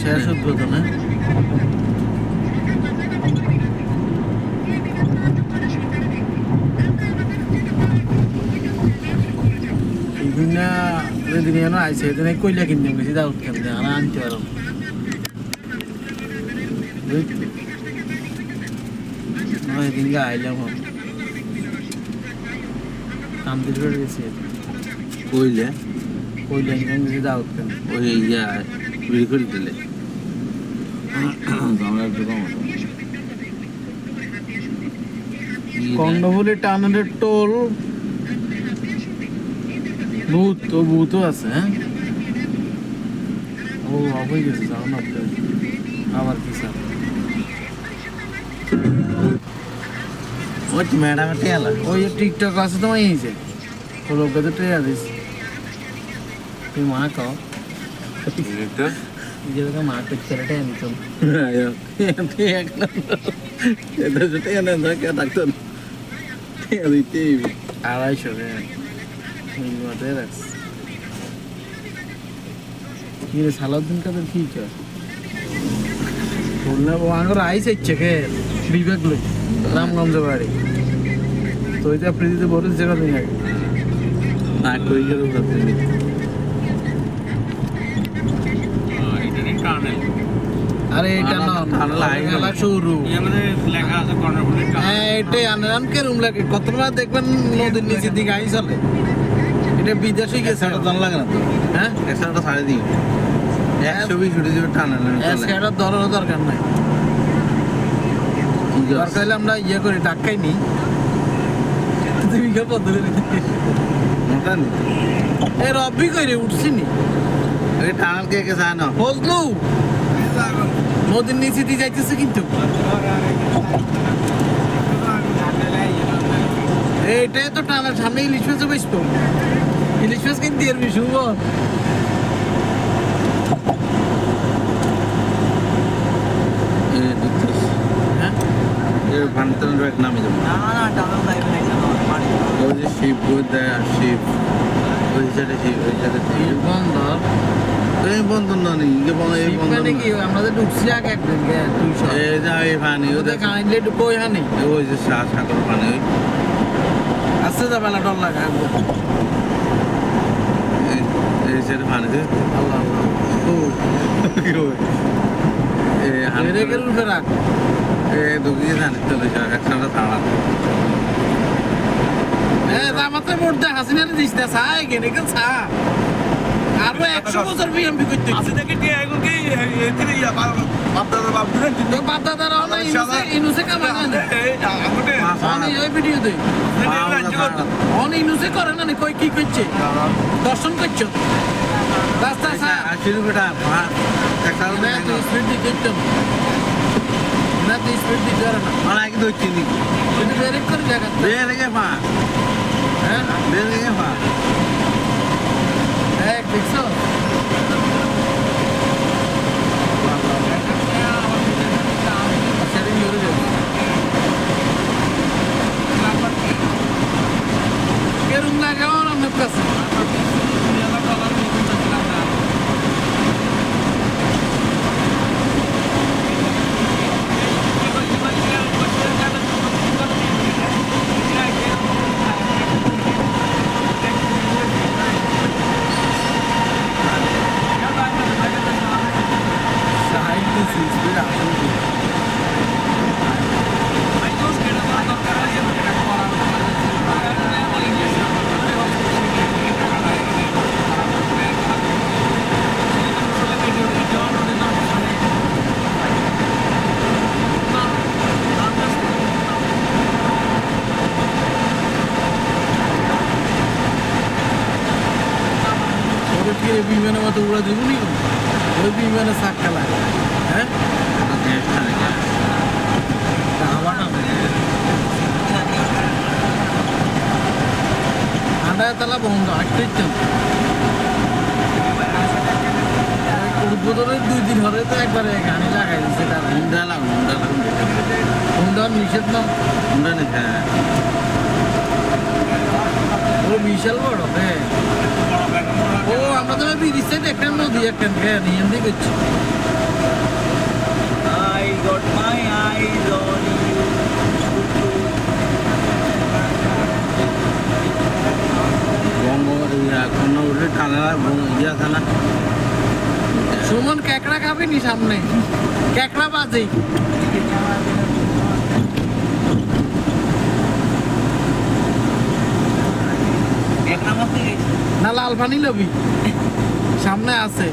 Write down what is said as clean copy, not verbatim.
শেষ উদ্বোধনে বিভিন্ন যেদিন আইসে সেদিন কইলা কিনতে গেছি দাউদ কিনতে আর আনতে পারো সেদিনকে আইলাম কামদির করে গেছি কইলে কইলা কিনতে গেছি দাউদ কিনতে ওই ইয়া বিড়ি করে দিলে আমরা একটু কম কর্ণফুলী টাউনের টোল ভূতও আছে হ্যাঁ ও হয়ে গেছে যাও না আবার কি স্যার ওই ম্যাডাম টেলা ওই টিকটক আছে তোমার এই যে ও লোককে ট্রেয়া দিস তুই মা কও যেরকম মা করছে টেয়া নিত আড়াইশো কি রে সালাউদ্দিন কাদের ঠিক বললে ও আঙর আইস ইচ্ছে কে বিবেক লই রামগঞ্জ বাড়ি তো এটা প্রীতিতে বলিস জায়গা নেই আগে না কই গেল আরে এটা না লাগা শুরু হ্যাঁ এটাই আনারাম কে রুম লাগে কতবার দেখবেন নদীর নিচের দিকে আই চলে এটা বিদেশে গেছে সেটা দাম লাগে না তো হ্যাঁ একশো ছাড়ে দিই 120 ছুটি দেবে টানা সেটা ধরারও দরকার নাই দরকার হলে আমরা ইয়ে করি ডাক্কাই নি তুমি কে পদ্ধতি মোটা নি এ রব্বি কইরে উঠছি নি এই টানাল কে কে যায় না বুঝলু নদীর নিচে দিয়ে যাইতেছে কিন্তু এইটাই তো টানার সামনে ইলিশ মাছও বেসবো ইলিশ মাছ কিনতে পারবি শুভ হ্যাঁ এর ভান্তান এক নামে যাবো না না টানাল যাইবে না ওই যে শিব বই দেয় শিব ওই সাইডে শিব ওই সাইডে শিব বন্দর এই বন্ধন না নেই ইয়ে বন্ধ এই বন্ধন মানে কি আমাদের ঢুকছি আগে একদিন গে 200 এই যা এই পানি ওদের কাইন্ডলি ঢুকো এখানে ওই যে সাগর পানি ওই আসছে যা বেলা ডর লাগা এই সাইডে পানি দে আল্লাহ আল্লাহ ও মেরে কে রুফে রাখ ঢুকিয়ে জানি চলে একসাথে তাড়া আমাদের মোট দেখ হাসিনা দিস না চা এখানে কেন চা আরো 100 বছর বিএমপি করতে আছে দেখি কি এখন কি এদিকে ইয়া বাপদাদা বাপদাদা তো বাপদাদারা অনেক ইনুসে কামায় না আগতে অনেক ওই ভিডিও দেই অনেক ইনুসে করে না কই কি করছে দর্শন করছো রাস্তা চা 80 রুপিয়া একটা না তুই স্পিড দি করছো না তুই স্পিড দি করে না মানে কি দই চিনি তুই ব্রেক করে জায়গা বেরে গে পা হ্যাঁ বেরে গে পা এক দেখছো রুম লাগাও না আমার কাছে বিমানে মতো উড়া দিব নি ওই বিমানে শাক খেলা হ্যাঁ আন্ডায় তালা বন্ধ আটটাই উদ্বোধনের 2 দিন হলে তো একবারে গাড়ি লাগাই দিচ্ছে তার হুন্ডা নিষেধ না হুন্ডা নেই হ্যাঁ ও বিশাল বড় হ্যাঁ ও আমরা তো ব্রিজে একটা নদী একটা নিয়ম দিয়ে করছি কানাডা ইয়ে আছে না সুমন ক্যাকড়া খাবি নি সামনে ক্যাকড়া বাজে এক নাম্বার থেকে না লাল পানি লবি সামনে আছে